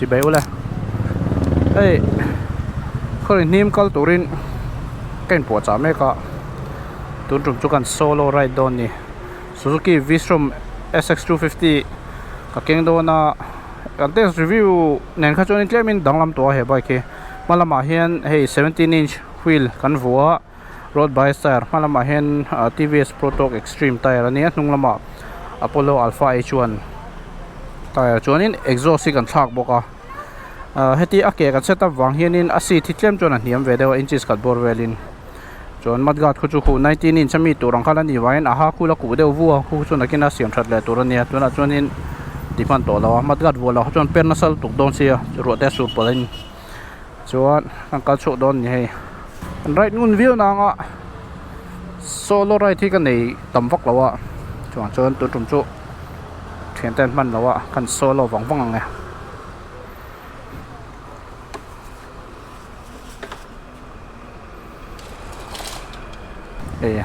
chỉ béo là ê Khawrihnim kal turin kain po cha me ka tun rum chu kan solo ride don ni Suzuki V-Strom SX250 ka keng do na kan test review nen kha chuan claim danglam to he bike malama hian hei 17-inch wheel kan vua road bike tire malama hian TVS Protoc Extreme tire ani hnunglama Apollo Alpha H1 tire chuanin exhaust kan thak boka heti ake kan setup wang hianin asi thitlem chuan an hiam ve dewa inches kat bor velin chuan matgat khu chu khu 19-inch mi turang khala ni wain aha khula ku deu vua khu chu nakina siam that le turania tuna chuanin dipan to lawa matgat vola chuan pernasal tuk don sia ro te sur polin chuan ang kal chu don ni hei right ngun view na nga solo right hi kan nei tamwak lawa chuan tu tum chu thian ten man lawa kan solo wang nge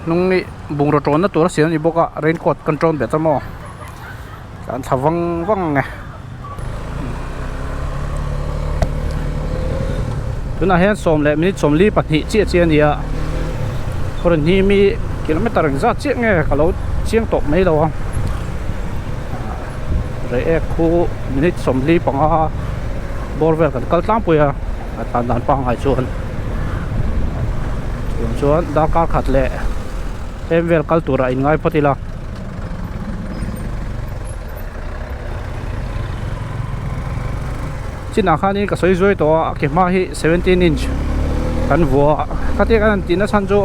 nung ni bung ro tron na tur sian i boka raincoat control better mo kan thawang nge tuna hian som le minute som li pathi chi ania Khawrihnim mi kilometer za chi nge kalo chiang tok mai lo re ek khu minute som li panga borvel kan kal tlang puya atan dan pang ai chuan da kar khat le emvel kal tura in ngai potila china khani ka soi zoi to ke ma hi 17-inch kan vua khate kan tina chan jo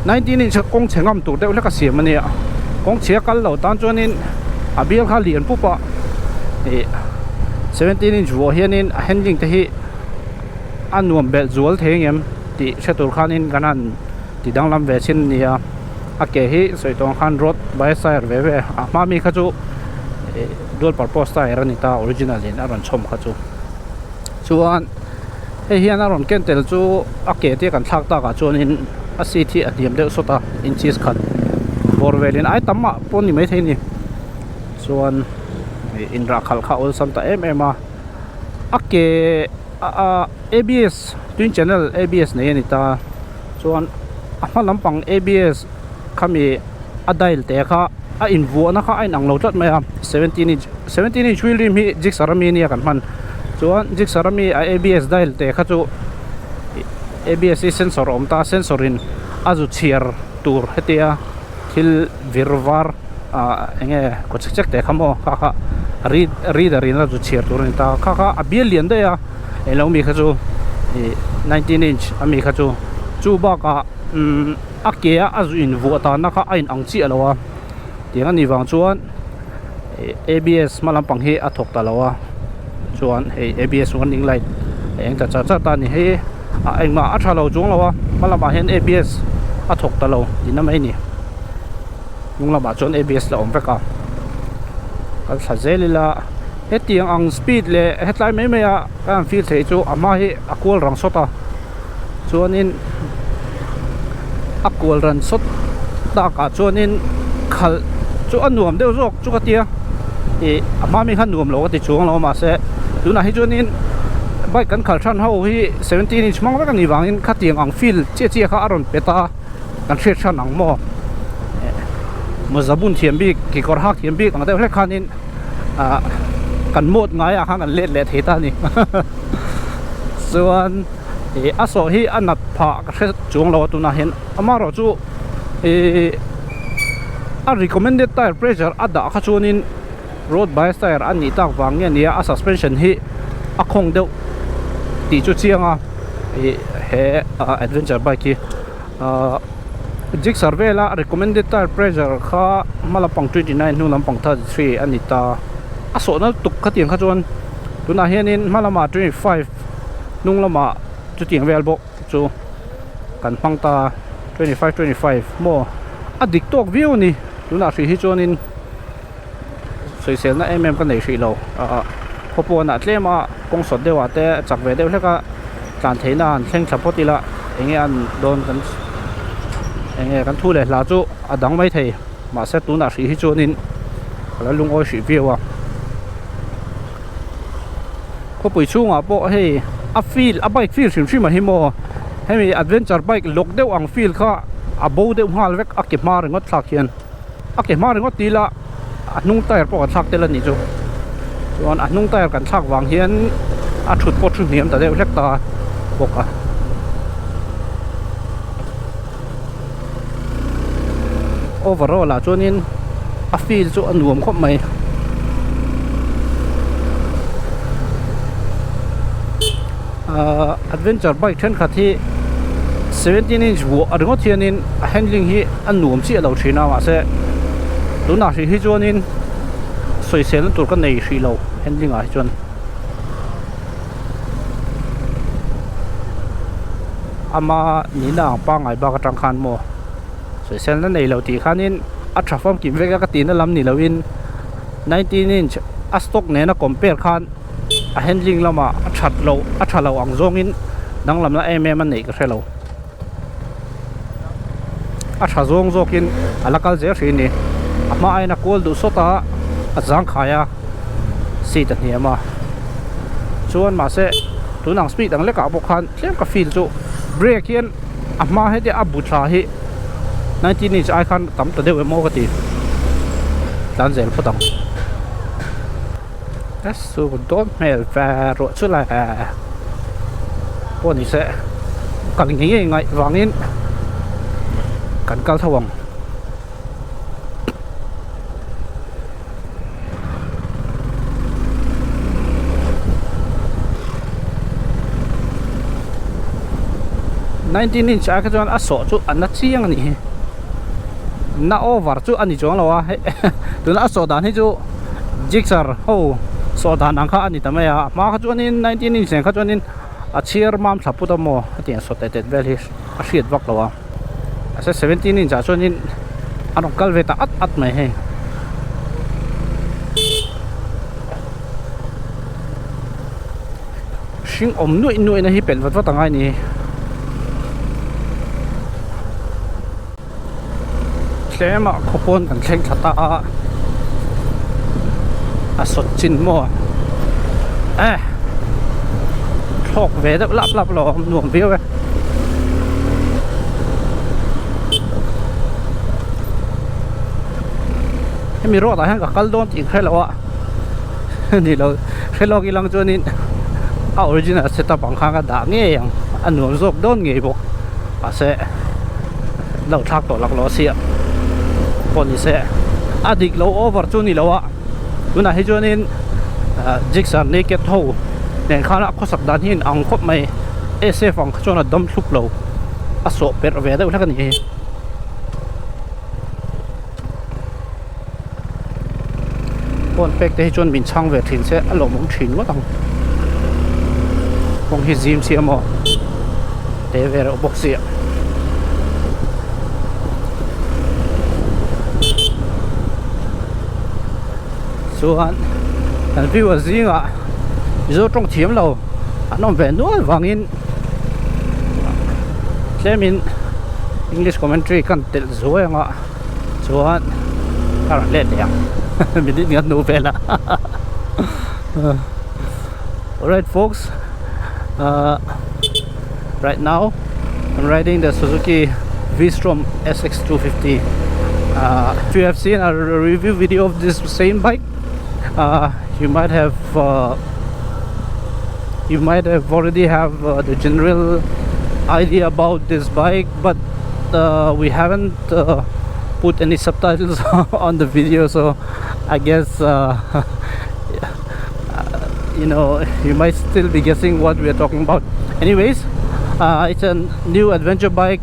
19-inch kong chengam tur de le ka siam ania kong chia kal lo tan chuanin abial kha lian pupa 17-inch vua hianin handling te hi anuam bel zual thengem ti chatur khanin kanan ti danglam ve chin nia ake hi soitong khan road by sire ve ma mi kha chu dual purpose tire ani ta original in aron chom kha chu chuan he hian aron kentel chu ake ti kan thak ta ka chuanin asi thi atiam de sota inches khat borvelin ai tamma pon ni mai theini chuan inra khal kha ol sam ta a ake ABS twin channel ABS nei ani ta chuan a lampang ABS khami adail te kha a invu na kha ain anglo tat mai 17-inch wheel rim hi jig sarami ni kan man chuan jig sarami a ABS dial te kha chu ABS sensor om ta sensorin azu chiar tur hetia thil virvar enge ko check te khamo kha reader in azu chiar tur ni ta kha abial lian de ya elo mi kha chu 19-inch ami kha chu ba ka akia azu in vu ta na kha ain ang chi alowa tiang ani wang chuan ABS malampang hi athok ta lawa chuan he ABS warning light eng ta cha ta ni he eng ma a thalo chung lawa malama hen ABS athok ta lo din mai ni nung lama chuan ABS la om veka kal thazelila hetiang ang speed le hetlai mai a kan feel thei chu ama hi akol rang sota chuanin akol ran sot ta ka chuanin khal chu anuam deuh jok chu ka tia ama mi khan nuam lo ti chuang lo ma se tuna hi chuanin bike kan khal than ho hi 17-inch mang ka ni wangin khatiang ang feel che kha aron peta kan thret than ang mo zabun thiam bi ki kor hak thiam bi ang deuh hle khanin kan mod ngai a hang an let theta ni chuan aso hi anat pha ka chung lo tuna hen amaro chu a recommended tire pressure ada kha chuanin road bias tire ani tak wang nia a suspension hi a khong deuh ti chu chianga he adventure bike jig survey la recommended tire pressure kha malapang 29 nu lampang 33 ani ta aso na tuk khatiang kha chuan tuna hianin malama 25 nung lama chu tiang vel bo chu kan pangta 25 mo adik tok view ni tuna hri hi chuanin soisel na kan nei hri lo khopo na tlema kong sot dewa te chak ve deuh hleka tlan theina an thleng thlapotila enge an don kan enge kan thu le hla chu adang mai thei ma se tuna hri hi chuanin ala lungoi hri viewa có bụi chung à bộ hey a feel a bike feel sim sim mà himo hey mi adventure bike lok deu ang feel kha a bo deu hal vek a ke mar ngot thak hian a ke mar ngot tila nung tire po thak tel ani chu chuan nung tire kan thak wang hian a thut po thu niam ta deu hlek ta boka overall la chuanin a feel chu anuam khop mai adventure bike then khathi 17-inch wo arngot hianin handling hi anuam chi lo thina ma se tuna hi chuanin soisel tur ka nei hri lo handling a chuan ama nina pa ngai ba ka tang khan mo soisel na nei lo ti khanin a trafom kim veka ka tin lam ni loin 19-inch a stock ne na compare khan a handling lama a thalo ang zongin dang lam na an nei ka hrelo a tha zong zokin alakal je hri ni ama aina kol du sota a jang khaya si ta niama chuan ma se tunang speed ang leka bo khan tlem ka feel chu brake hian ama he de abu tha hi 19-inch ai khan tam ta deu emo ka ti dan zel photang su don't mel và rồi chút là con thì sẽ cần nghĩ ngay vàng in cần cao thâu vòng nineteen inch cái chỗ sổ chút anh nó chiang này nó over chút anh đi chỗ nào á tụi nó sổ đàn hết chỗ jigsaw oh so dan ang kha ani tamaya ma kha chuanin 19-inch kha chuanin a chair mam thapu ta mo atian so te vel hi a hriat vak lawa ase 17-inch a chuanin anong kalveta at mai he sing om nui na hi pen wat wat angai ni tlema khopon kan thleng thata a sot chin mo thok ve da lap lo nuam view ve mi ro ta han ka kal don ti khrelawa ni lo khrelo ki lang chuanin a original setup ang kha ka da nge yang anuam zok don nge bo ase lo thak to lak lo sia poni se adik lo over chu ni lowa tuna hi chuanin jigsaw naked ho nen khana khosak dan hin ang khop mai sf ang chona dam thlup lo a so per ve da ulak ni pon pek te hi chon min chang ve thin se alo mong thin wa tang kong hi zim si amo te ve ro box sia chuan an view zinga zo trong thiam lo anom ve nual wangin tlemin English commentary kan tel zo anga chuan karan le le minute ngat no vela alright folks, right now I'm riding the Suzuki V-Strom SX250. If you have seen a review video of this same bike, you might have already have the general idea about this bike, but we haven't put any subtitles on the video, so I guess you know, you might still be guessing what we are talking about. Anyways, it's a new adventure bike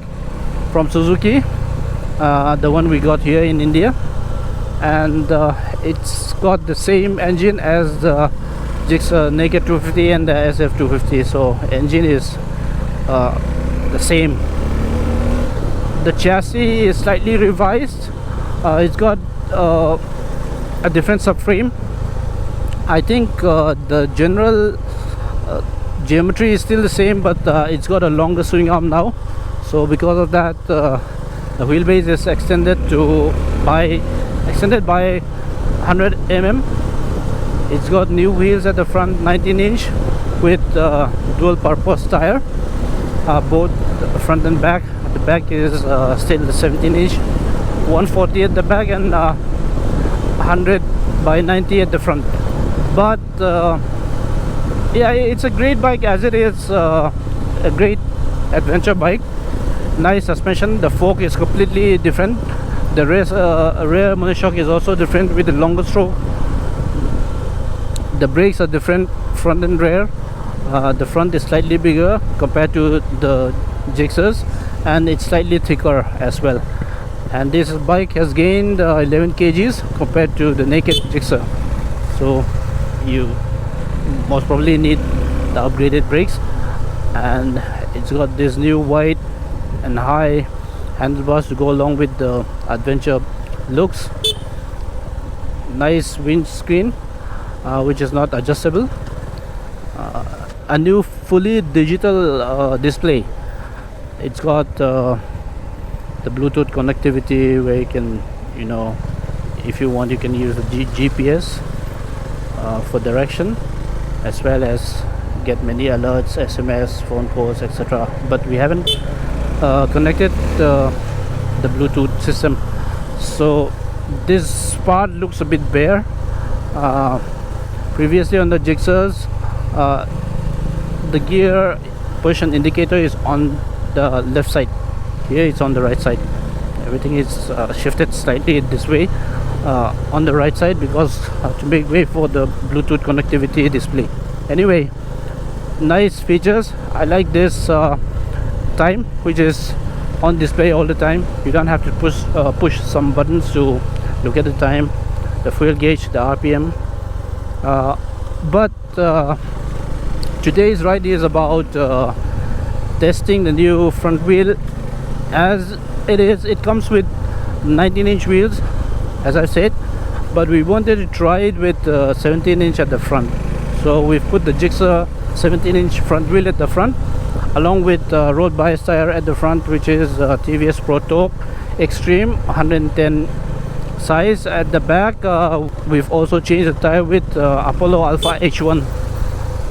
from Suzuki, the one we got here in India, and it's got the same engine as the Gixxer Naked 250 and the SF 250, so engine is the same. The chassis is slightly revised. It's got a different subframe. I think the general geometry is still the same, but it's got a longer swing arm now, so because of that the wheelbase is extended by 100 mm. It's got new wheels at the front, 19-inch, with dual purpose tire, both front and back. The back is still the 17-inch, 140 at the back and 100 by 90 at the front. But yeah, it's a great bike as it is, a great adventure bike. Nice suspension. The fork is completely different. The rear monoshock is also different with the longer stroke. The brakes are different, front and rear. The front is slightly bigger compared to the Gixxers, and it's slightly thicker as well. And this bike has gained 11 kgs compared to the naked Gixxer. So you most probably need the upgraded brakes, and it's got this new wide and high handlebars to go along with the adventure looks. Nice windscreen, which is not adjustable. A new fully digital display. It's got the Bluetooth connectivity where you can, you know, if you want, you can use the GPS for direction, as well as get many alerts, SMS, phone calls, etc. But we haven't connected the Bluetooth system, so this part looks a bit bare. Previously on the Gixxers, the gear position indicator is on the left side. Here it's on the right side. Everything is shifted slightly this way on the right side because to make way for the Bluetooth connectivity display. Anyway, nice features. I like this time, which is on display all the time. You don't have to push some buttons to look at the time, the fuel gauge, the RPM. But today's ride is about testing the new front wheel. As it comes with 19-inch wheels, as I said, but we wanted to try it with 17-inch at the front. So we've put the Gixxer 17-inch front wheel at the front, along with road bias tire at the front, which is TVS Pro Torque Extreme 110 size. At the back, we've also changed the tire with Apollo Alpha H1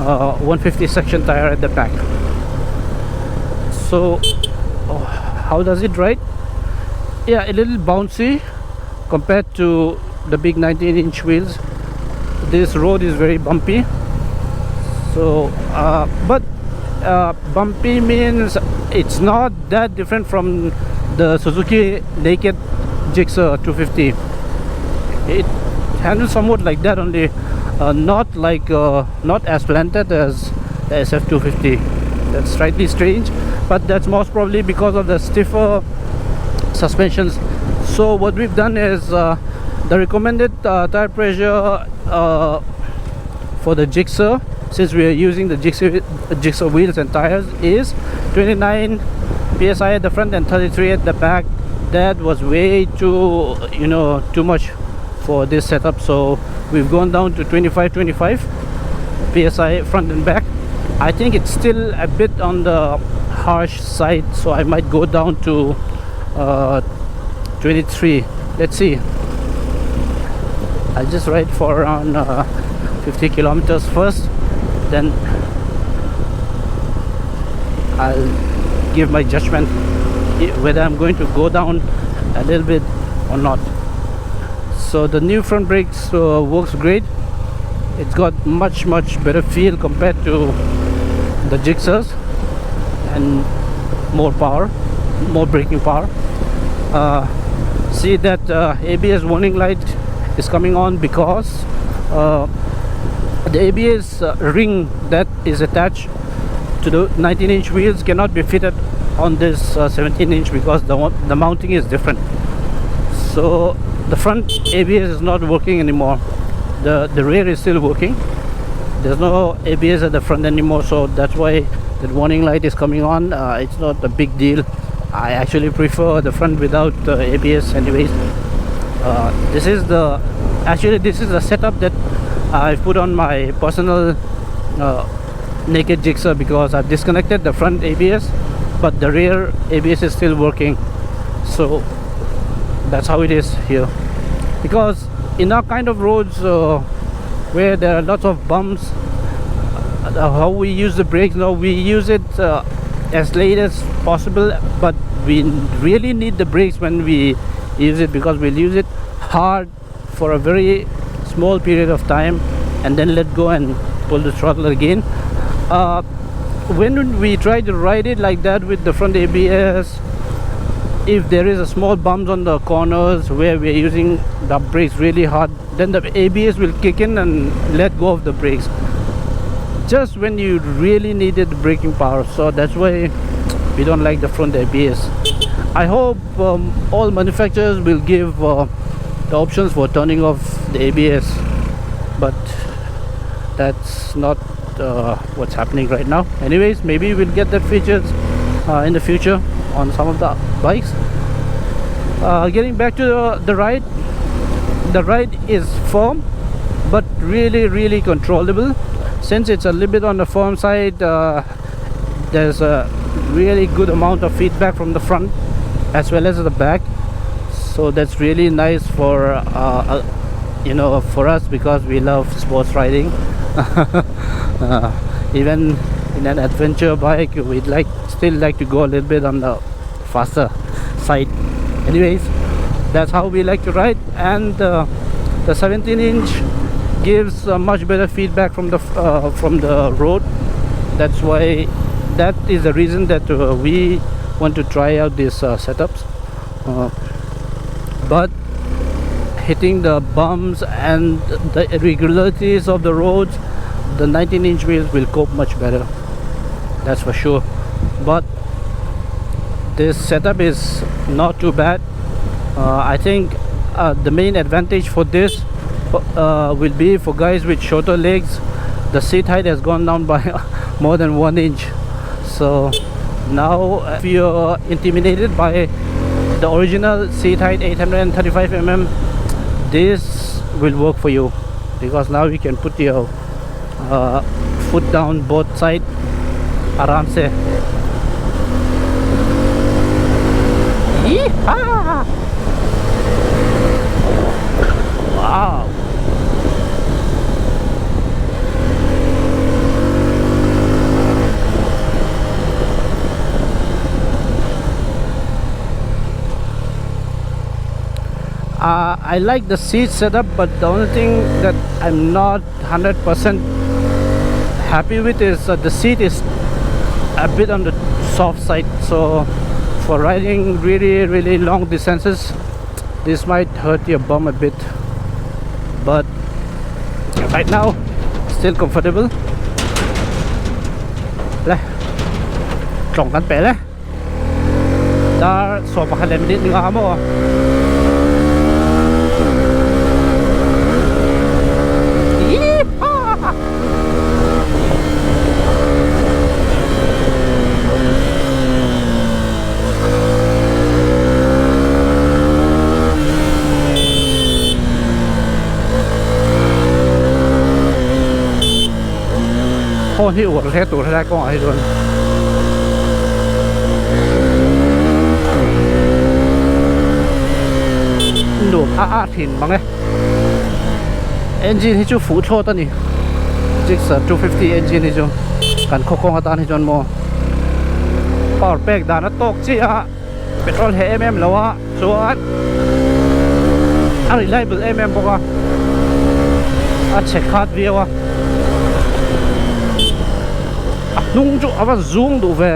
150 section tire at the back. So how does it ride? Yeah, a little bouncy compared to the big 19-inch wheels. This road is very bumpy. So but bumpy means it's not that different from the Suzuki naked Gixxer 250. It handles somewhat like that only, not like not as planted as the SF250. That's slightly strange, but that's most probably because of the stiffer suspensions. So what we've done is the recommended tire pressure for the Gixxer, since we are using the Gixxer wheels and tires, is 29 psi at the front and 33 at the back. That was way too, you know, too much for this setup, so we've gone down to 25 psi front and back. I think it's still a bit on the harsh side, so I might go down to 23. Let's see. I'll just ride for around 50 kilometers first, then I'll give my judgment whether I'm going to go down a little bit or not. So the new front brakes works great. It's got much better feel compared to the Gixxers, and more power, more braking power. See that ABS warning light is coming on because the ABS ring that is attached to the 19-inch wheels cannot be fitted on this 17-inch because the mounting is different. So the front ABS is not working anymore. The rear is still working. There's no ABS at the front anymore, so that's why the warning light is coming on. It's not a big deal. I actually prefer the front without ABS anyways. This is the setup that I've put on my personal naked Gixxer, because I've disconnected the front ABS, but the rear ABS is still working. So that's how it is here. Because in our kind of roads where there are lots of bumps, how we use the brakes. No, we use it as late as possible, but we really need the brakes when we use it, because we'll use it hard for a very small period of time and then let go and pull the throttle again. When we try to ride it like that with the front ABS, if there is a small bumps on the corners where we're using the brakes really hard, then the ABS will kick in and let go of the brakes just when you really needed the braking power. So that's why we don't like the front ABS. I hope all manufacturers will give the options for turning off the ABS, but that's not what's happening right now. Anyways, maybe we'll get that features in the future on some of the bikes. Getting back to the ride is firm but really controllable. Since it's a little bit on the firm side, there's a really good amount of feedback from the front as well as the back, so that's really nice for you know, for us, because we love sports riding. Even in an adventure bike, we'd still like to go a little bit on the faster side. Anyways, that's how we like to ride. And the 17-inch gives much better feedback from the road. That's why, that is the reason that we want to try out these setups. But hitting the bumps and the irregularities of the roads, the 19-inch wheels will cope much better, that's for sure. But this setup is not too bad. I think the main advantage for this will be for guys with shorter legs. The seat height has gone down by more than 1 inch. So now if you're intimidated by the original seat height 835 mm, this will work for you, because now you can put your foot down both sides aram se. Yeehaw! Wow! I like the seat setup, but the only thing that I'm not 100% happy with is the seat is a bit on the soft side. So for riding really long distances, this might hurt your bum a bit. But right now, still comfortable. Leh, trôngกันไปเลยถ้าสอบมาแค่นิดนึงอ่ะมั้งที่อวดแค่ตัวแรกก็ให้ด้วยดูถิ่นบ้างเลย engine ที่จูฟูโชว์ตัวนี้จิกส์250 engine ที่จูกันโค้งๆกันที่จนโมปอดแปกด่านตกจีอะเป็นรถ mm แล้วอะส่วนอะไรเบล mm บอกว่าเช็คคาดวิวอะnung jo ava zoom do ve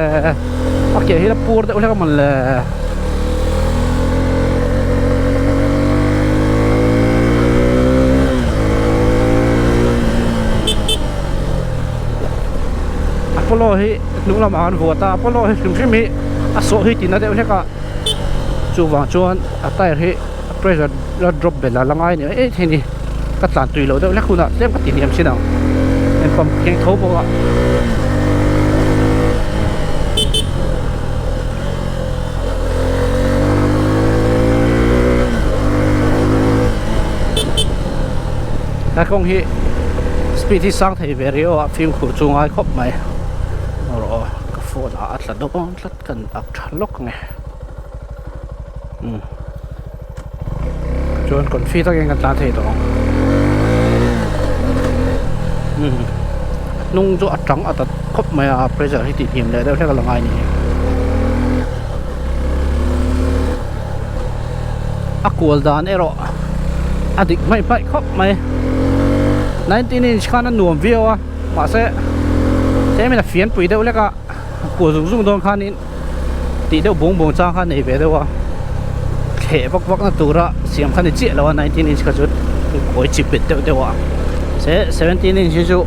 okay hila purde ulah kaman le apolo hi nung la man vota apolo hi sim hi aso hi tinade ulah ka chuwang chuan atai hi pressure la drop bela langai ni e thini ka tlan tui lo de ulah khuna tlem ka tiniam sinang en pam keng tho boถ้าคงที่สปีดที่สร้างไทยเวรีโอฟิล์มขู่จูงไอ้ครบไหมโอ้โหก็โฟนอัดละดงอัดกันอัดทะลกไงจนคนฟีต้องยังกันตาเทตอง nung cho atang atat khop maya pressure hi ti him le da thla langai ni a cool dan ero adik mai pai khop mai 19 inch khana nuam viawa ma se te me la fian pui deuh leka ko zung zung dong khanin ti deuh bong bong cha khan nei ve dewa khe vak vak na tura siam khan chi lawa 19 inch kha chut koi chip bit deuh dewa se 17 inch chu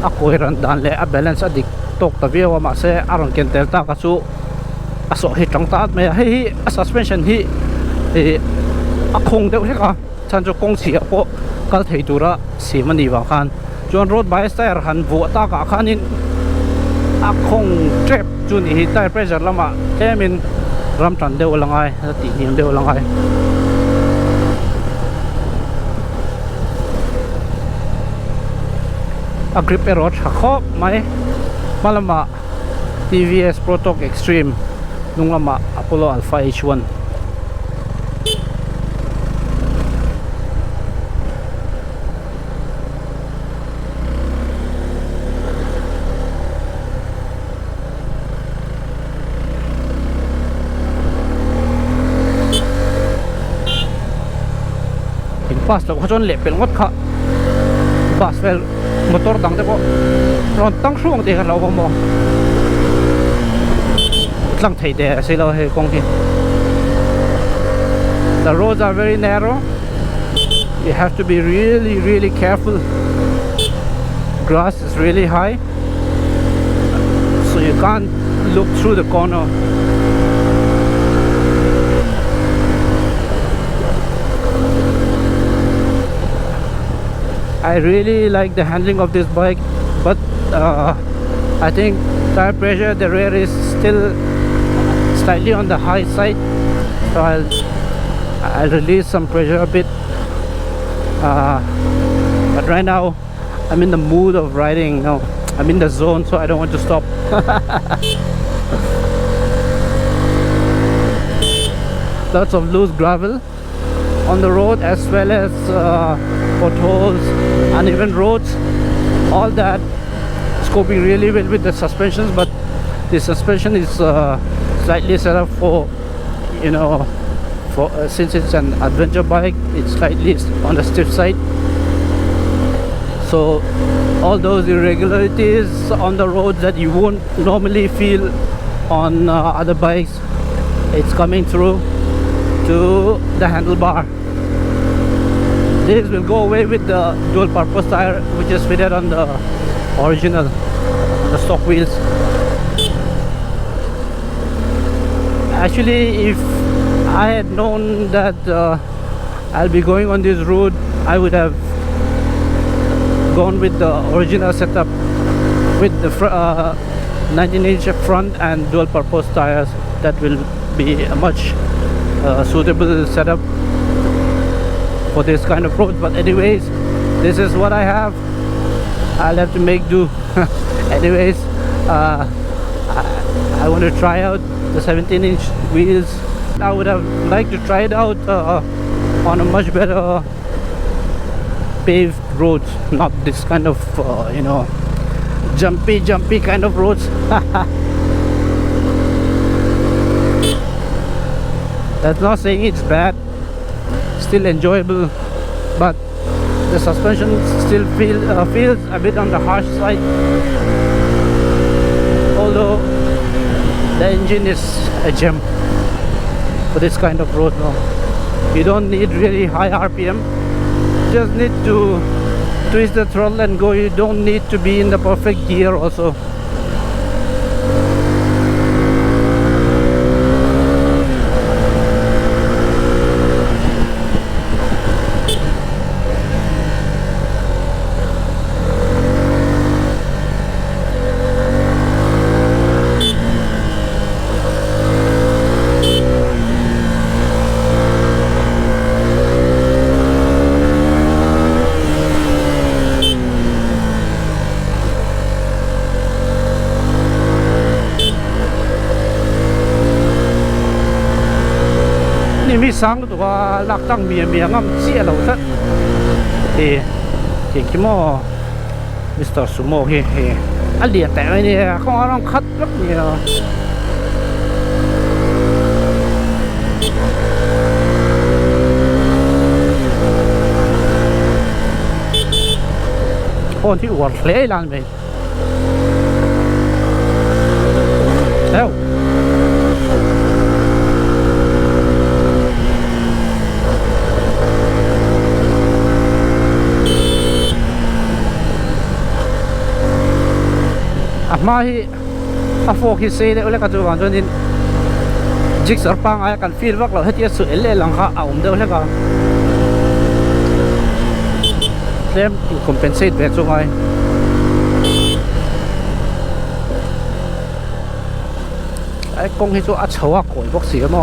a koi ran dan le a balance adik tok ta viawa ma se aron ken tel ta ka chu a so hi tang ta me hi a suspension hi a khong deuh leka chan chu kong chi a po kal thei tura simani wa khan chuan road bias tire han vu ta ka khanin a khong trap chun hi tire pressure lama temin ram tan deuh langai ti him deuh langai a grip erot khop mai malama TVS Protoc Extreme nunglama Apollo Alpha H1 pas lo chon le pel ngot kha bas fel motor dang te ko ron tang suang te kan lo mo tlang thei de se lo he kong ki the roads are very narrow. You have to be really careful. Grass is really high, so you can't look through the corner. I really like the handling of this bike, but I think tire pressure, the rear is still slightly on the high side, so I'll release some pressure a bit, but right now I'm in the mood of riding. No, I'm in the zone, so I don't want to stop. Lots of loose gravel on the road, as well as potholes, uneven roads, all that. Scoping really well with the suspensions, but the suspension is slightly set up for, you know, for since it's an adventure bike, it's slightly on the stiff side, so all those irregularities on the roads that you won't normally feel on other bikes, it's coming through to the handlebar. This will go away with the dual purpose tire, which is fitted on the original, the stock wheels. Actually, if I had known that I'll be going on this route, I would have gone with the original setup with the 19-inch front and dual purpose tires. That will be a much suitable setup for this kind of road. But anyways, this is what I have. I'll have to make do. Anyways, I want to try out the 17-inch wheels. I would have liked to try it out on a much better paved roads, not this kind of you know, jumpy kind of roads. That's not saying it's bad, still enjoyable, but the suspension still feels a bit on the harsh side, although the engine is a gem for this kind of road. Now you don't need really high RPM, just need to twist the throttle and go. You don't need to be in the perfect gear also. Mi sang tu wa lak tang mi ngam chia lo sat e ke ki mo Mr. Sumo hi anh liền tại đây nè, không có đang khắt rất nhiều. Ôn thì uổng lẽ lan vậy. Theo mai phô khi xe đấy là cái chỗ cho nên chiếc sở pang ai cần feel vắc là hết cái sự lệ lằng hạ ổng đâu là cái xem compensate về chỗ này cái công cái chỗ ăn xấu à cổi bốc xí mà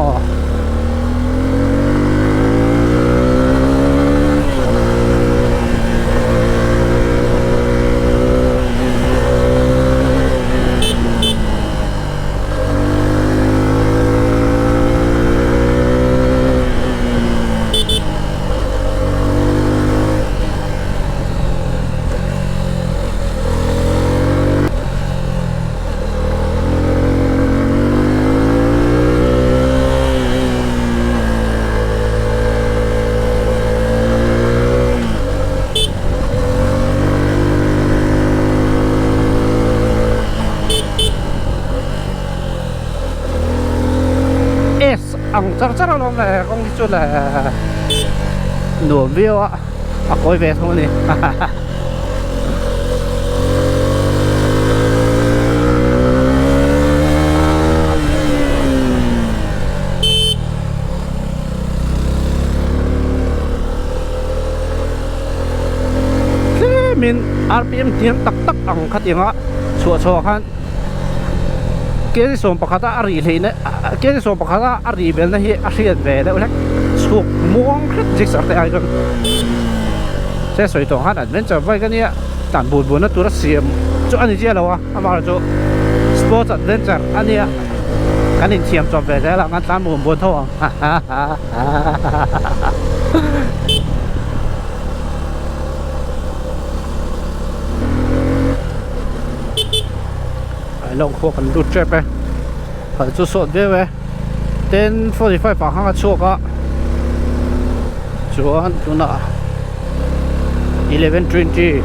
ang char long này con đi chỗ là nổ view á coi về thôi nè mình RPM tiếng tắc tắc ang khát tiếng á chua khan cái số bậc thang ari lên đấy cái số bậc thang ari bên này arian về đấy là số muang rất dễ sợ tại ai rồi thế rồi tôi hát adventure vậy cái này tạm buồn buồn nó tôi đã xem chỗ anh chị đâu à mà chỗ sports adventure anh ấy cái này xem cho về đấy là ngắn tạm buồn buồn thôi long khô cần đút chép ấy, phải chú sốt về về, 10:45 phẳng hàng chua cả, chuan chú nọ, 11:20,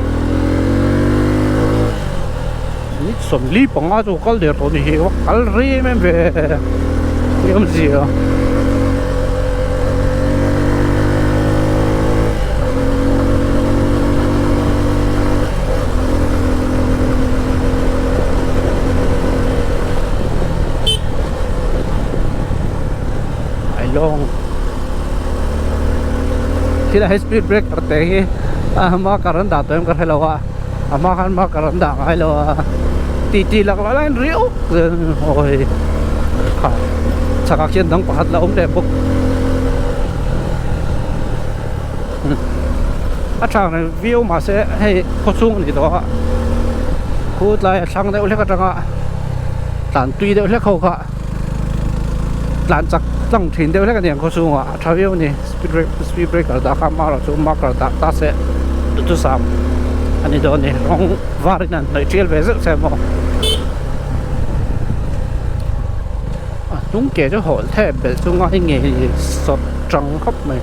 nít sầm li bằng á chú cái để tôi đi hiểu, cái gì mà về, làm gì à? Long khi là speed break करते ही माँ करन दाते हम कर hello माँ खान माँ करन दा hello T लग रहा है रियो ओए हाँ चका किन दंग पहाड़ ला दे बुक अच्छा ने view mà sẽ hay có xuống thì đó cút lại sang đây ulit cái trang tàn tuy đây ulit khâu cả tàn chắc tăng trình đều là cái điểm có số à, travel này speed breaker đã khám mà rồi chúng mắc rồi ta sẽ tự làm anh ấy đó này không vài lần này chill về rất xem mà chúng kể cho họ thêm về chúng anh nghề sọt trắng khắp mày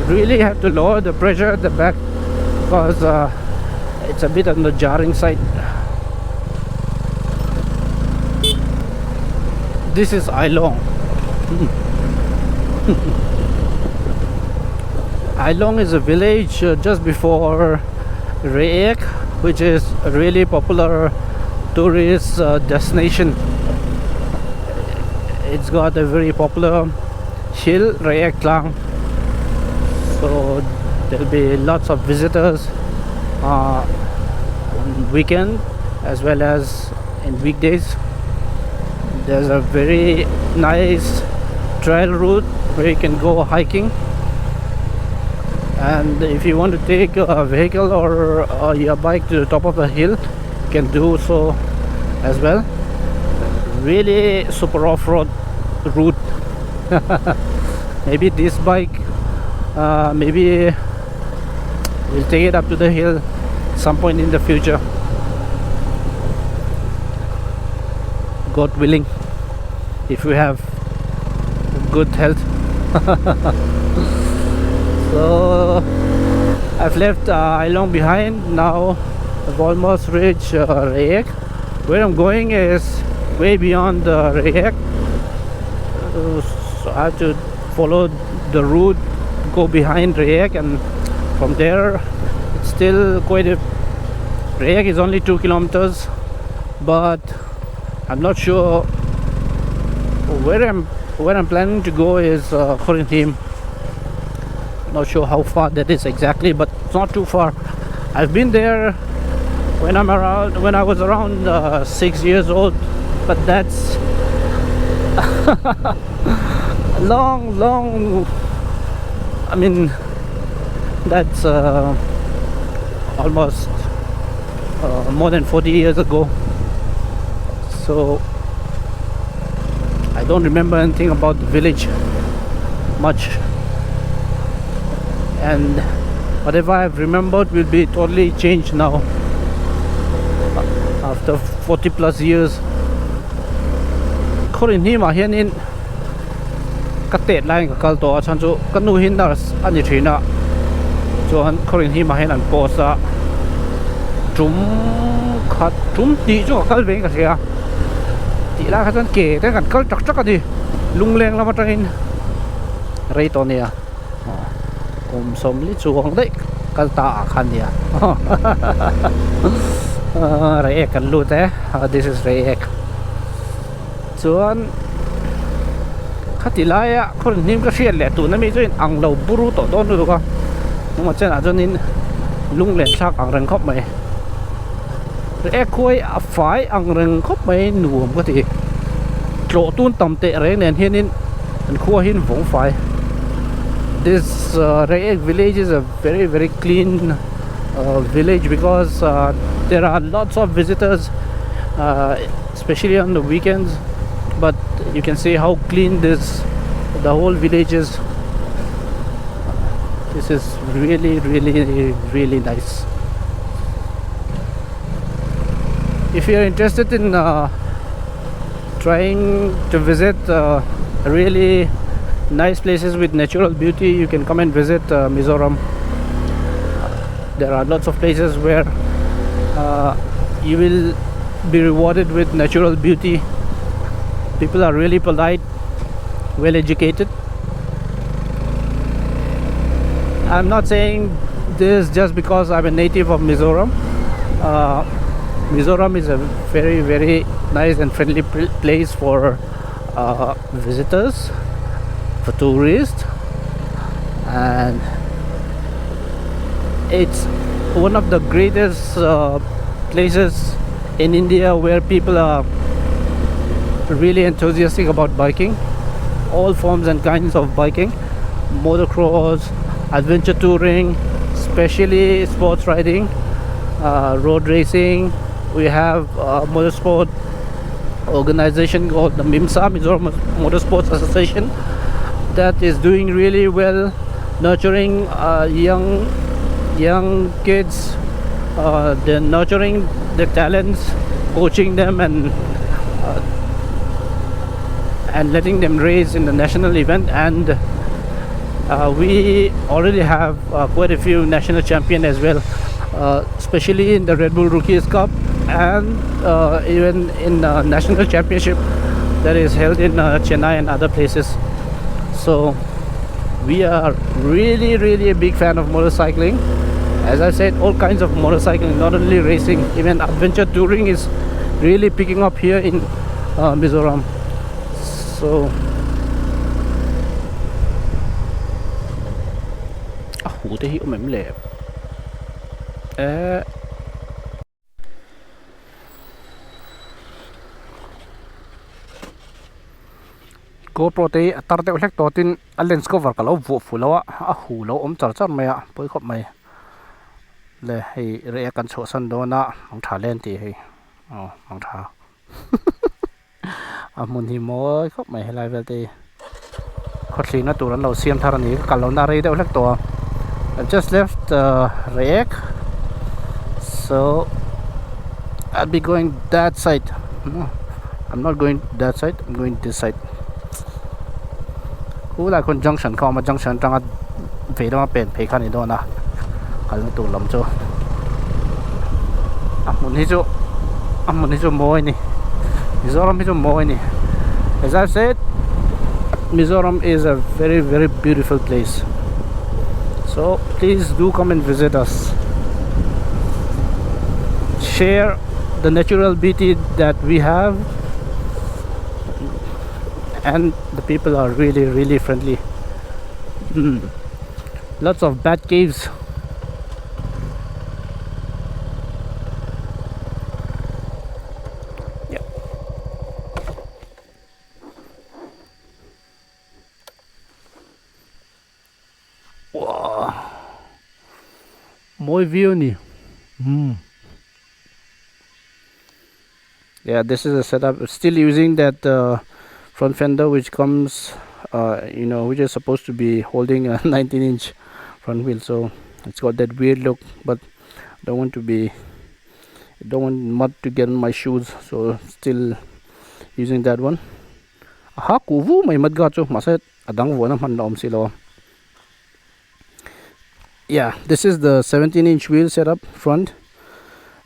really have to lower the pressure at the back because it's a bit on the jarring side. This is Ailong. Ailong is a village just before Reek, which is a really popular tourist destination. It's got a very popular hill, Reek Lang. So there'll be lots of visitors on weekend as well as in weekdays. There's a very nice trail route where you can go hiking, and if you want to take a vehicle or your bike to the top of a hill, you can do so as well. Really super off-road route. Maybe this bike Maybe we'll take it up to the hill some point in the future, God willing, if we have good health. So I've left Ailong behind. Now I've almost reached Rayek. Where I'm going is way beyond Rayek, so I have to follow the route, go behind Rayek, and from there it's still quite a... Rayek is only 2 kilometers, but I'm not sure where I'm planning to go is Khawrihnim. Not sure how far that is exactly, but it's not too far. I've been there when I was around 6 years old, but that's long. I mean, that's almost more than 40 years ago. So I don't remember anything about the village much, and whatever I've remembered will be totally changed now after 40 plus years. Khawrihnim a hian in ka tet lai ka kal to chan chu ka nu hin na ani thina chuan Khawrihnim a hian an posa tum khat tum ti chu kal ve ka sia ti la kha chan ke te kan kal chak chak ani lungleng lama tangin rei to nia som li chuang dei kal ta khan nia Rayek kan lu te. This is Rayek. Chuan khatilaya Khawrihnim ka hriat le tu na mi chuin ang lo buru to don lu ka ma chen a chunin lunglen thak ang reng khop mai Rayek khoi a fai ang reng khop mai nuam ka ti tlo tun tam te reng nen hianin an khua hin vong fai. This Rayek village is a very clean village because there are lots of visitors, especially on the weekends, but you can see how clean the whole village is. This is really nice. If you are interested in trying to visit really nice places with natural beauty, you can come and visit Mizoram. There are lots of places where you will be rewarded with natural beauty. People are really polite, well educated. I'm not saying this just because I'm a native of Mizoram. Mizoram is a very nice and friendly place for visitors, for tourists, and it's one of the greatest places in India where people are really enthusiastic about biking, all forms and kinds of biking, motocross, adventure touring, especially sports riding, road racing. We have a motorsport organization called the MIMSA, Mizoram Motorsports Association, that is doing really well, nurturing young kids. They're nurturing their talents, coaching them, and letting them race in the national event. And we already have quite a few national champions as well, especially in the Red Bull Rookies Cup, and even in the national championship that is held in Chennai and other places. So we are really a big fan of motorcycling. As I said, all kinds of motorcycling, not only racing, even adventure touring is really picking up here in Mizoram. So GoPro te tarte ulek totin a lens cover ka lo vu fulawa a hu lo char char maya poi khop mai le hei re kan chho san do na ang tha len ti hei ang tha a mun hi moi khop mai helai vel te khotlina turan lo siam tharani kalona rei de ulek to. I've just left Rek, so I'll be going that side. No, I'm not going that side, I'm going this side. Who like on junction, come junction, tanga vedo ma pen pay kan ido na. Kalna tu lam cho. Amun hijo moi ni. Mizoram hijo moi ni. As I've said, Mizoram is a very, very beautiful place. So please do come and visit us. Share the natural beauty that we have, and the people are really, really friendly. Lots of bat caves. Yeah. Wow. Moi view ni. Yeah, this is a setup. Still using that front fender which comes which is supposed to be holding a 19-inch front wheel, so it's got that weird look, but don't want mud to get on my shoes, so still using that one. Aha, kuvu may mud ga chu maset adang wo na man lom silo. Yeah, this is the 17-inch wheel setup front.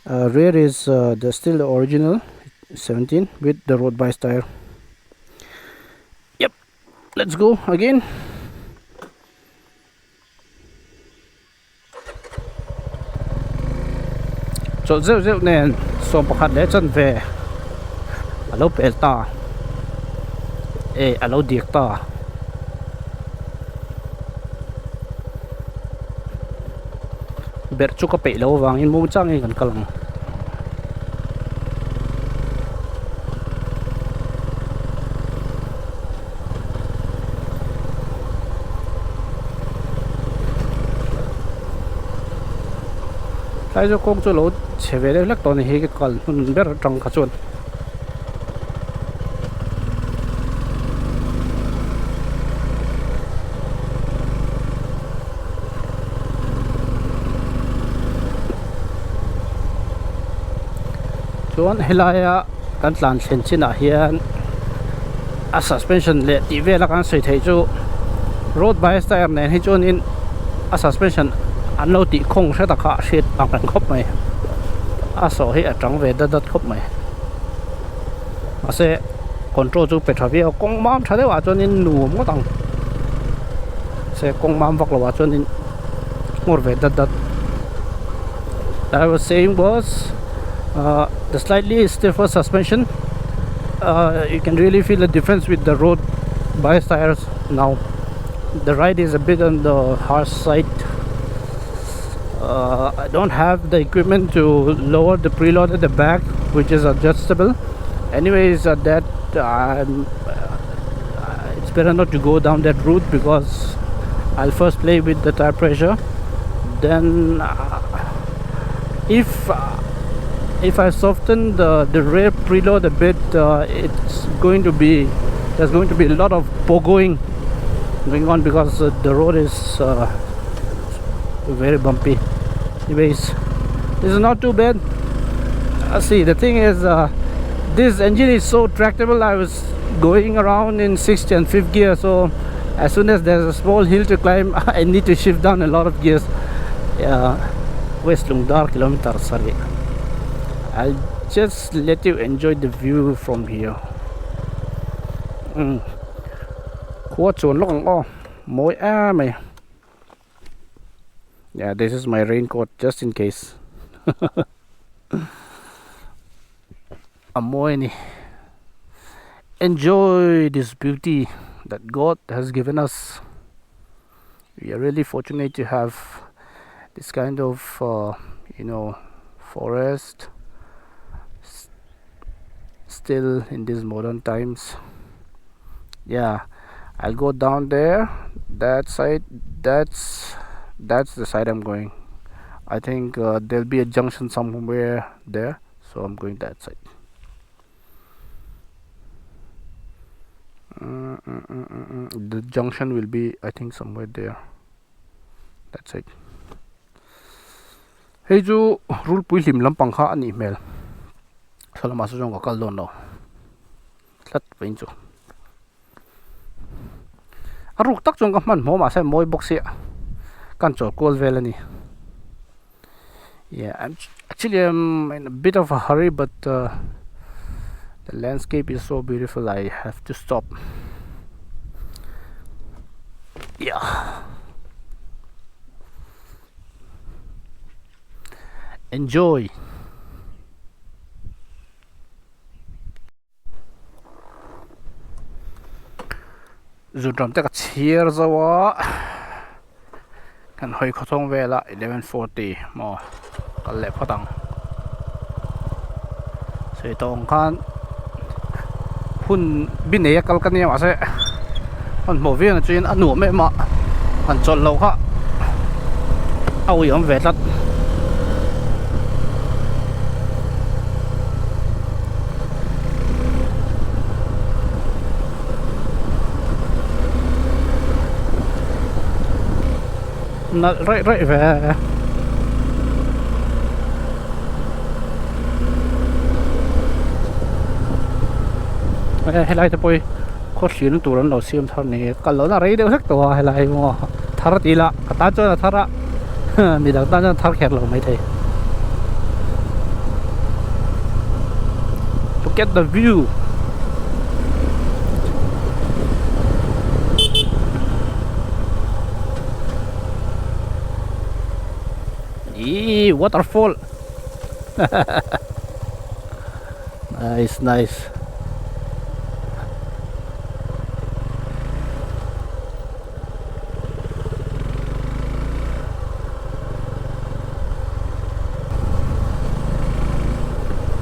Rear is still the original 17 with the road bias tire. Yep, let's go again. So zeu nen so pakhat le chan ve alo pel ta alo dik ta. Ber chu ka pe lo wangin mu chang e kan kalang. Lai jo kong chu lo cheve le lak ton he ke kal ber tang kha chun. Chuan helaya kan tlan thlen china hian a suspension le ti vela kan sei thei chu road bias tire nen hi chun in a suspension an lo ti khong se ta kha shit ang kan khop mai a so hi a tang ve dat khop mai ase control chu petravia kong mam thade wa chon in nu mo tang se kong mam vak lo wa chon in mor ve dat that I was saying was the slightly stiffer suspension. You can really feel the difference with the road bias tires now. The ride is a bit on the harsh side. I don't have the equipment to lower the preload at the back, which is adjustable. Anyways, it's better not to go down that route because I'll first play with the tire pressure. Then if I soften the rear preload a bit, there's going to be a lot of pogoing going on because the road is very bumpy. Anyways, this is not too bad. See, the thing is, this engine is so tractable. I was going around in 6th and 5th gear, so as soon as there's a small hill to climb, I need to shift down a lot of gears. West Lungdar kilometer, sorry. I'll just let you enjoy the view from here. Yeah, this is my raincoat just in case. Enjoy this beauty that God has given us. We are really fortunate to have this kind of forest still in these modern times. Yeah, I'll go down there, that side. That's the side I'm going. I think there'll be a junction somewhere there, so I'm going that side. The junction will be, I think, somewhere there. That's it. Hey chu rule pui hlim lampang kha ani mel salama su jong ka kal don no thlat vein chu aruk tak chung ka man mo ma sai moi box ya kan chol kol vel ani. Yeah, I'm in a bit of a hurry, but the landscape is so beautiful I have to stop. Yeah. Enjoy. Zudram taka cheer zawa kan hoi khotong vela 11:40 mo kal le phatang sei tong khan hun bin e kal kan ya ma se an mo ve na chin anu me ma an chol lo kha au yom ve lat na right về hay lại tôi có xuyên tủ lần đầu xem thằng này cả lớn là đấy đều hếtตัวhay lại mà thar tí là ta cho là thar á mình đang ta cho thar khẹt lâu mấy thế to get the view. Waterfall. Nice.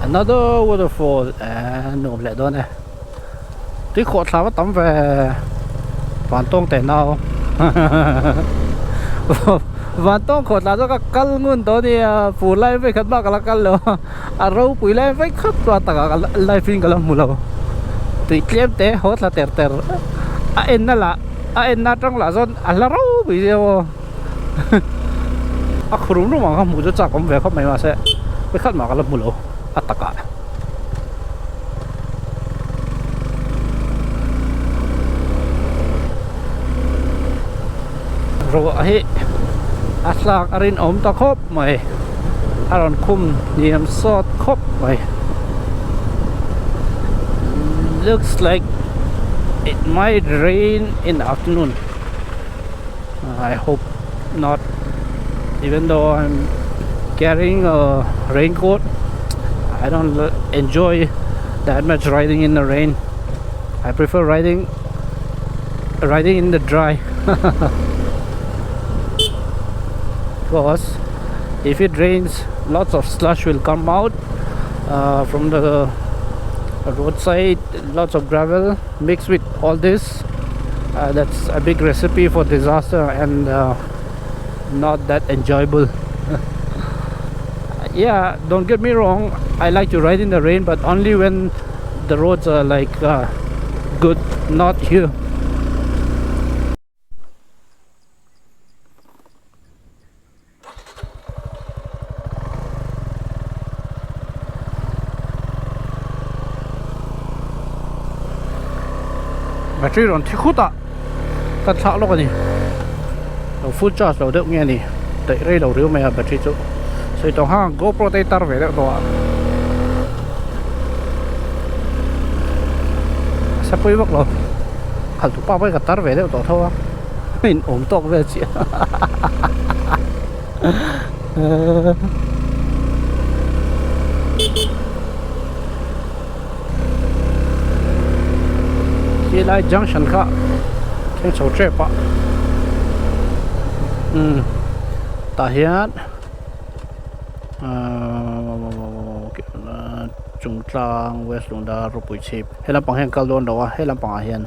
Another waterfall. Nôm lại đó nè. Tí khổ sao bắt tắm về Vạn Tông Tẻ nào. Vạn Tông khổ là cái cල් ngun đó thì phủ lại với khát bạc là cl rồi râu bụi lại với khát và tất cả lại phim cái mù lâu thì clip té hốt là tẹt em nó trong là zon là râu bụi đâu khủng luôn mà không mua cho chắc cũng về không mấy mà sẽ với khát mà cái mù lâu tất cả rồi ấy aslak arin ta khop mai aron kum niam sot khop mai. Looks like it might rain in the afternoon. I hope not, even though I'm carrying a raincoat. I don't enjoy that much riding in the rain. I prefer riding in the dry. Because if it rains, lots of slush will come out from the roadside, lots of gravel mixed with all this. That's a big recipe for disaster and not that enjoyable. Yeah, don't get me wrong, I like to ride in the rain, but only when the roads are like good, not here. Battery ron thi khút ạ cắt sạo lúc này đầu full charge đầu được nghe này đẩy đây đầu rưỡi mày battery chỗ xây tàu hang GoPro tay tar về đấy tàu sắp quay bóc rồi hẳn tụ bao với cả tar về đấy tàu thôi mình ổn tóc về chị khi lại junction khác trên sầu trép ạ ta hiện trung trang west luôn đã rụp bụi chip hay là bằng hàng cao luôn đó hay là bằng hiện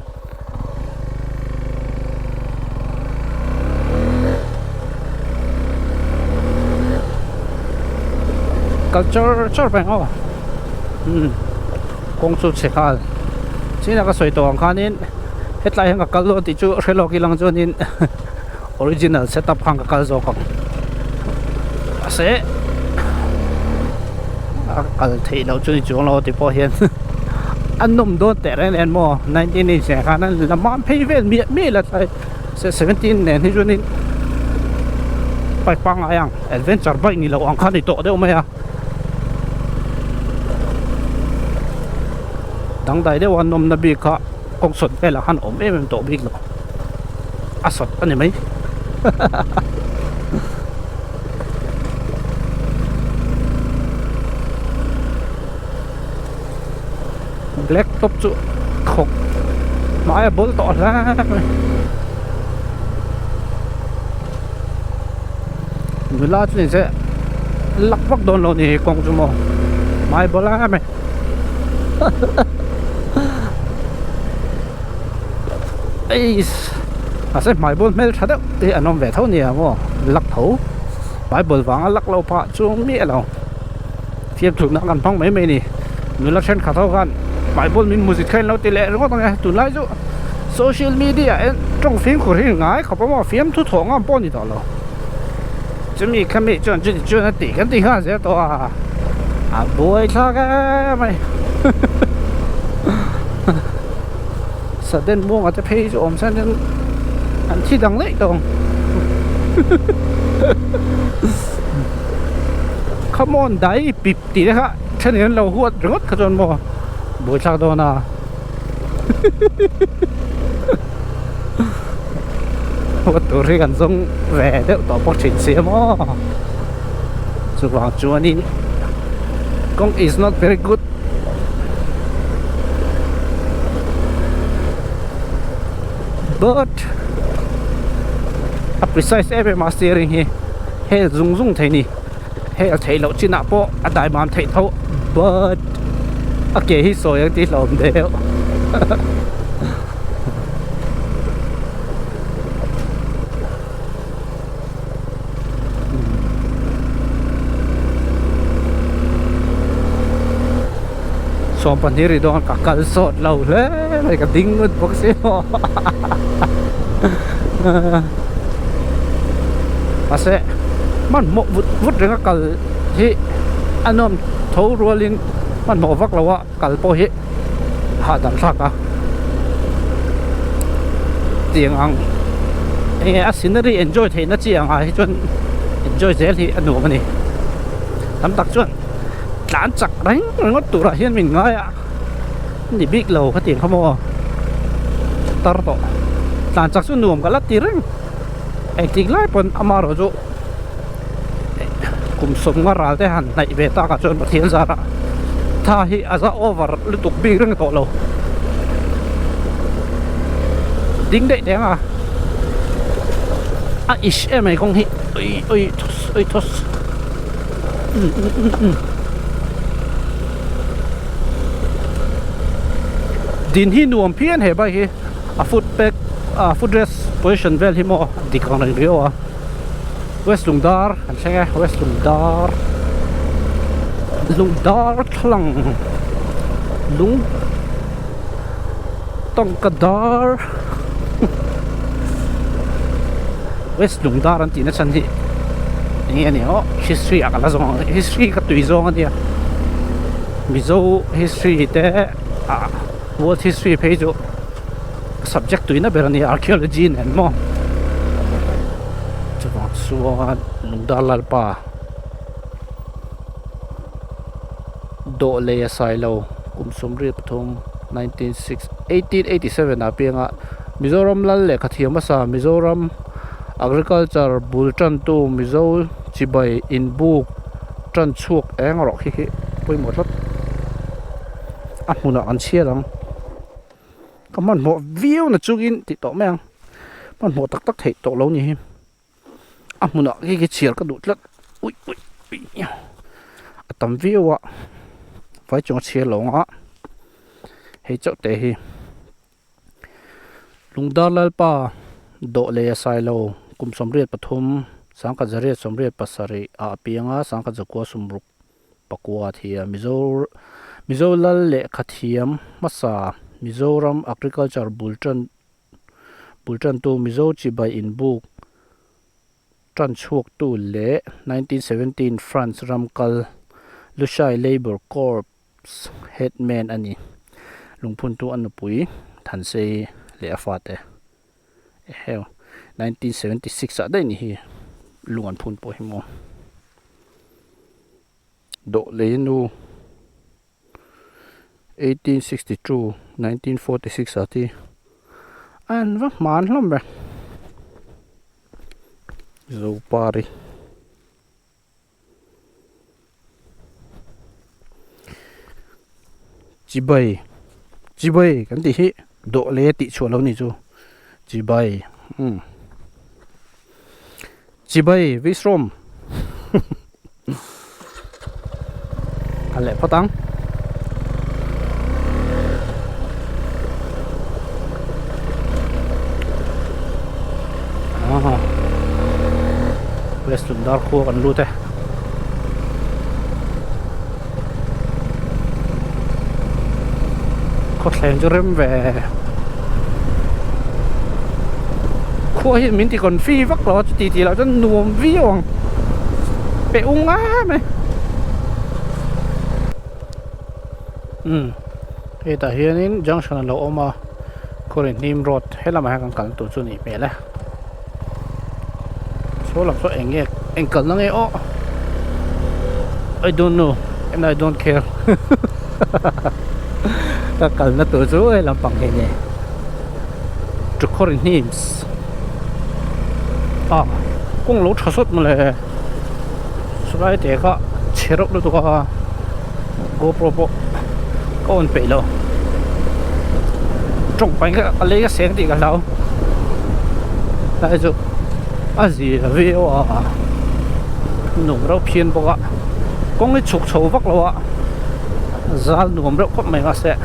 culture bằng không công suất sẽ khá chỉ là cái sợi tàu khá nên hetlai hang kal lo ti chu relo ki lang chuan in original setup hang kal zo kam ase kal thei lo chu ni chung lo ti po hian an nom do te ren en mo 19 ni se khan an la man phei vel mi la thai se 17 nen hi chu ni pai pang ayang adventure bike ni lo ang khan ni to de ma ya dang dai de wan nom na bi kha kong sot pe la han om em to big lo a sot ani mai black top chu khok mai bol to ra người la chuyện sẽ lắc vắt đồn lộn thì con chú mò mai bol ra mày ấy à sẽ mai bol mày thật đấy thì anh ông về thâu nhỉ mò lắc thấu mai bol vàng lắc lâu pa chuông mía lâu phiền thuộc nó gần phong mấy mày nè người la trên khát thâu gan mai bol mình music khen lâu tỷ lệ nó có tao nghe tụi lại chú social media trong phim của riêng ngái không có phim thu thong ngon bao nhiêu đó lo chúng mình看没转那底跟底下这多啊不会差个没实在摸我这配置我们现在很气动嘞都come on ได้ปิดตีนะครับเช่นนี้เราหัวรถขจรบ่不会差多呢我都是跟踪về được tổ bốc trình xe mà sự vào chúa nên công is not very good but a precise every mastering here he zung thế này he thấy lộ trên nạp bộ a đại man thấy thâu but a kể hi soi yang tí lộn đều so pandiri doon kakalsot law le may kadingod po kasi mo kasi man mo vut rin kal hi anom thâu rolling man mo vak lawa kal po hi hadam saka tiang ang a scenery enjoy the na chiang a hi chun enjoy zel hi anu mani tam tak chun lán chặt đánh ngót tụ ra hiên mình ngay ạ đi biết lầu cái tiền không mua tar to lán chặt xuống nuông cái lát tiền anh tính lại pun amar rồi cùng sống ngã ra thế hẳn này về ta cả chuyện bát thiên ra ra tha hi aza over liên tục bị răng to lầu đinh đấy đấy à ish em mày không hi ơi thos din hi nuông phiền hệ bài hi a footrest position vel hi mo đi con này riêu à west lungdar anh xem nghe west lungdar thlang lung tông kadar west lungdar anh chỉ nói chân hi nghe nè history à cái là zong history cái tùy zong anh đi mizo history thế à world history page subject tùy na berani archaeology nen mo chuang suan lungdalal pa do le silo kum somri pathum 1887 na pianga mizoram lal le khathiam sa mizoram agriculture bultan tu mizo chibai in book tran chuak eng ro hi poi mo lot a huna an chia lang kaman mo view na chugin ti to meng man mo tak tak thei to lo ni hi a huna ki chial ka dut lat ui atam view a vai chong chia lo nga hei chau te hi lungdalal pa do le silo kum somriat pathum sangka zariat somriat pasari a pianga sangka zakwa sumruk pakwa thia mizo lal le khathiam masa mizoram agriculture bulletin bul tran tu mizo chi bai in book tran chuak tu le 1917 France Ramkal Lushai Labor Corps headman ani lungphun tu an pui than se le afate hell 1976 a dai ni hi lungan phun po hi mo do le nu 1862 1946 ati an va man hlom be zo pari chibai kan ti hi do le ti chualo ni chu chibai chibai V-Strom ale patang Western dar khu kan lu te có thèm cho rem về khu hiện mình thì còn phi vắc đó thì là cho nuông vi hoàng bể ung á mày thì tại hiện in junction là ôm mà Khawrihnim road hết là mà càng tổ chức này mẹ là số làm số anh cần nó nghe ó I don't know and I don't care các cần nó tổ chức làm bằng cái này chụp Khawrihnim cũng lỗ chả sốt mà lại xoay để có chế độ được có GoPro có ổn bể lo trong bánh cái lấy cái sáng thì cái đâu tại chỗ gì là video nồng rau phiên bọc ạ con cái chục sầu vắt lo ạ ra nồng rau có mày mà sẽ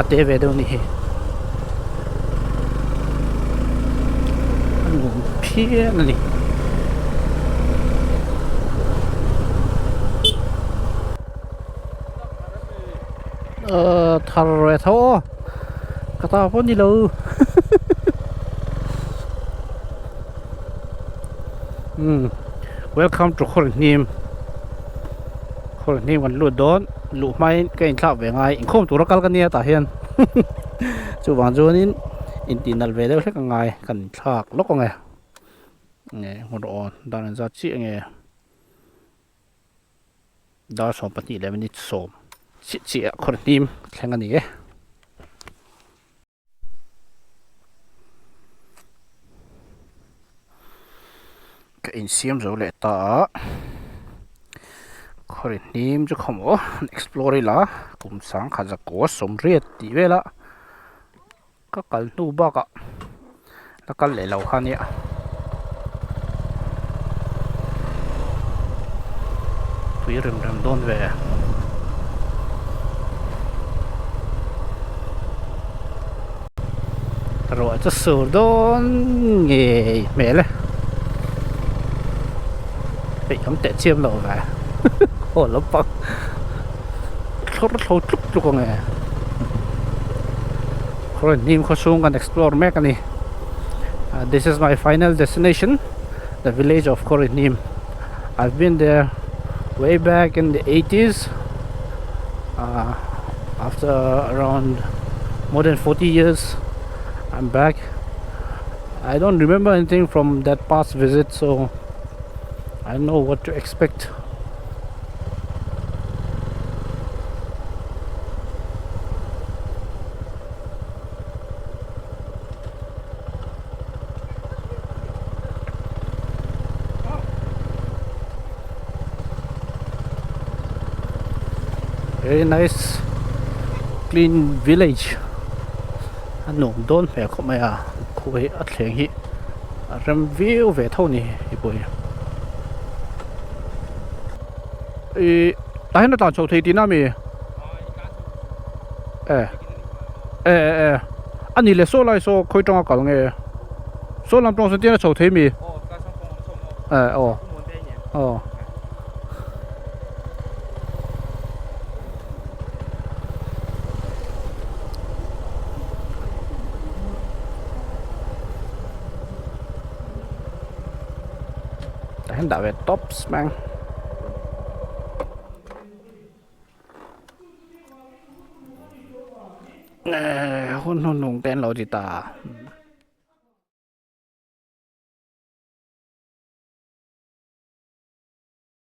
tê về đâu nè nồng phiên này thằng rồi thôi cái tao vẫn đi lâu welcome to Khawrihnim còn lụt đón lụt mai cái anh thạo về ngay không tụi nó cắt cái này ta hiền chú bạn chú nín internal về đâu hết cả ngày cần thạc lúc con nghe nghe một độ đang ra chị nghe đó số bắt đi 11 minutes số chị Khawrihnim xem cái này cái in xem rồi lại ta Khawrihnim chứ không có explore là cũng sáng khá là có sống riết tí về là các cái nu bạc ạ là cái lệ lâu khăn nhỉ tùy rừng đôn về rồi cho sửa đôn nghề mẹ này bị ấm tệ chiêm lộ về ồ lắm bậc thốt chút con này Khawrihnim có xuốngกัน explore mẹ cái này this is my final destination the village of Khawrihnim I've been there way back in the 80s after around more than 40 years I'm back I don't remember anything from that past visit so I know what to expect. Very nice, clean village. Anh nộm đôn phải không mày à? Khu ấy ở thiện hi, rem view về thâu nè, hi bồi. Tại nó tao chầu thì nào mi? Anh đi lấy số lại số khơi trong cái nghe. Số làm trong số tiền chầu thì mi. hen đã về tops mang nè hôn hôn hùng tên lộ gì ta